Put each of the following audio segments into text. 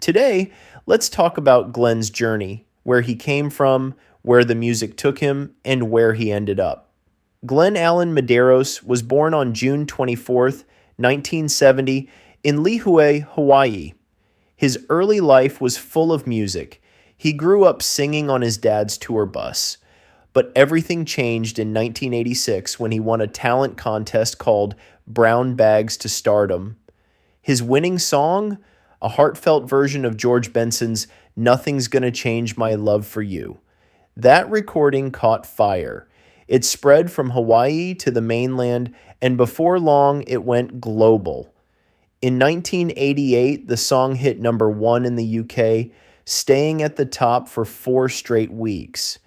Today, let's talk about Glenn's journey, where he came from, where the music took him, and where he ended up. Glenn Allen Medeiros was born on June 24th, 1970, in Lihue, Hawaii. His early life was full of music. He grew up singing on his dad's tour bus. But everything changed in 1986 when he won a talent contest called Brown Bags to Stardom. His winning song? A heartfelt version of George Benson's Nothing's Gonna Change My Love for You. That recording caught fire. It spread from Hawaii to the mainland, and before long, it went global. In 1988, the song hit #1 in the UK, staying at the top for 4 straight weeks.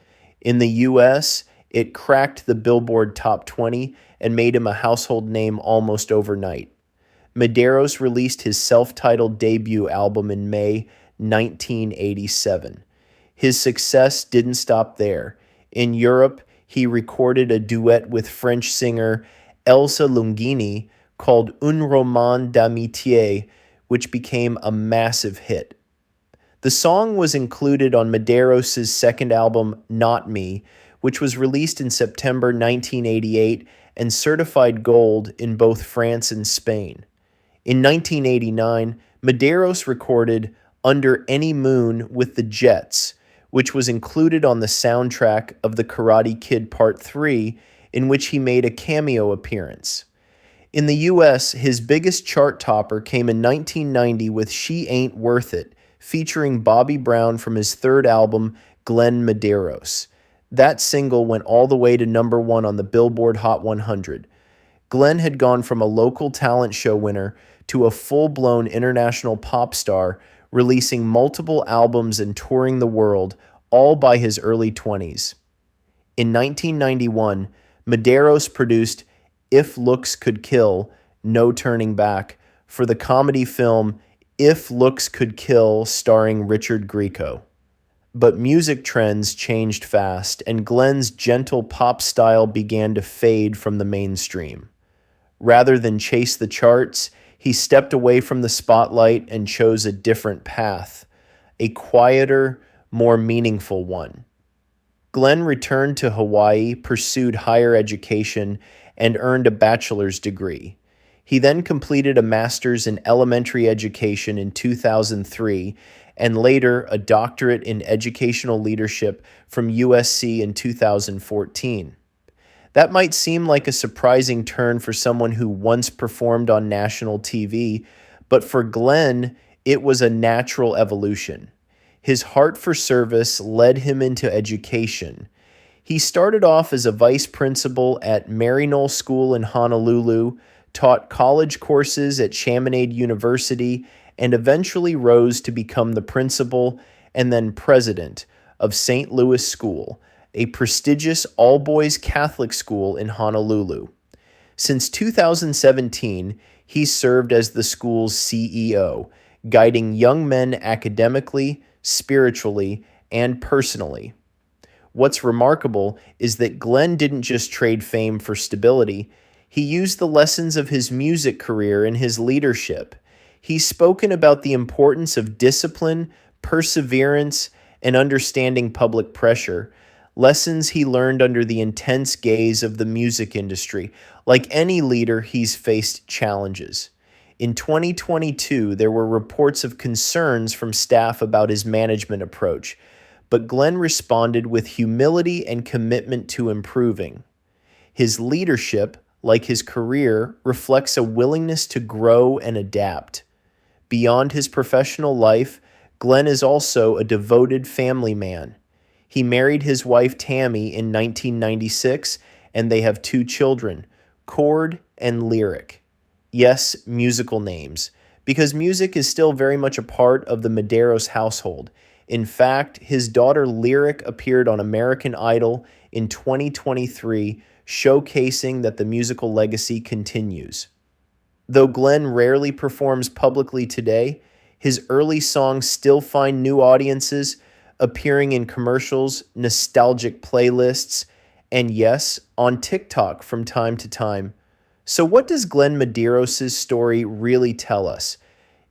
In the US, it cracked the Billboard Top 20 and made him a household name almost overnight. Medeiros released his self-titled debut album in May 1987. His success didn't stop there. In Europe, he recorded a duet with French singer Elsa Lungini called Un roman d'amitié, which became a massive hit. The song was included on Medeiros' second album, Not Me, which was released in September 1988 and certified gold in both France and Spain. In 1989, Medeiros recorded Under Any Moon with the Jets, which was included on the soundtrack of The Karate Kid Part 3, in which he made a cameo appearance. In the US, his biggest chart topper came in 1990 with She Ain't Worth It, featuring Bobby Brown from his third album, Glenn Medeiros. That single went all the way to #1 on the Billboard Hot 100. Glenn had gone from a local talent show winner to a full-blown international pop star, releasing multiple albums and touring the world, all by his early 20s. In 1991, Medeiros produced If Looks Could Kill, No Turning Back, for the comedy film If Looks Could Kill, starring Richard Grieco. But music trends changed fast, and Glenn's gentle pop style began to fade from the mainstream. Rather than chase the charts, he stepped away from the spotlight and chose a different path, a quieter, more meaningful one. Glenn returned to Hawaii, pursued higher education, and earned a bachelor's degree. He then completed a master's in elementary education in 2003 and later a doctorate in educational leadership from USC in 2014. That might seem like a surprising turn for someone who once performed on national TV, but for Glenn, it was a natural evolution. His heart for service led him into education. He started off as a vice principal at Maryknoll School in Honolulu, taught college courses at Chaminade University, and eventually rose to become the principal and then president of St. Louis School, a prestigious all-boys Catholic school in Honolulu. Since 2017, he's served as the school's CEO, guiding young men academically, spiritually, and personally. What's remarkable is that Glenn didn't just trade fame for stability. He used the lessons of his music career in his leadership. He's spoken about the importance of discipline, perseverance, and understanding public pressure, lessons he learned under the intense gaze of the music industry. Like any leader, he's faced challenges. In 2022, there were reports of concerns from staff about his management approach, but Glenn responded with humility and commitment to improving. His leadership, like his career, reflects a willingness to grow and adapt. Beyond his professional life, Glenn is also a devoted family man. He married his wife Tammy in 1996, and they have 2 children, Cord and Lyric. Yes, musical names, because music is still very much a part of the Medeiros household. In fact, his daughter Lyric appeared on American Idol in 2023, showcasing that the musical legacy continues. Though Glenn rarely performs publicly today, his early songs still find new audiences, appearing in commercials, nostalgic playlists, and yes, on TikTok from time to time. So what does Glenn Medeiros' story really tell us?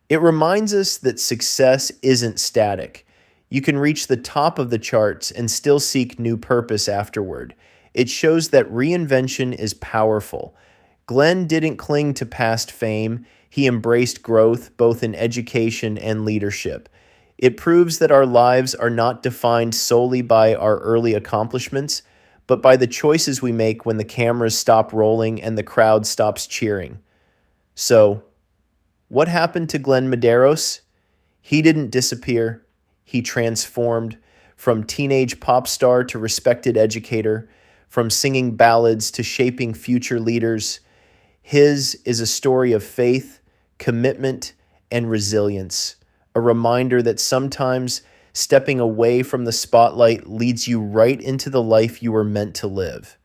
It reminds us that success isn't static. You can reach the top of the charts and still seek new purpose afterward. It shows that reinvention is powerful. Glenn didn't cling to past fame, he embraced growth both in education and leadership. It proves that our lives are not defined solely by our early accomplishments, but by the choices we make when the cameras stop rolling and the crowd stops cheering. So, what happened to Glenn Medeiros? He didn't disappear. He transformed from teenage pop star to respected educator, from singing ballads to shaping future leaders. His is a story of faith, commitment, and resilience, a reminder that sometimes stepping away from the spotlight leads you right into the life you were meant to live.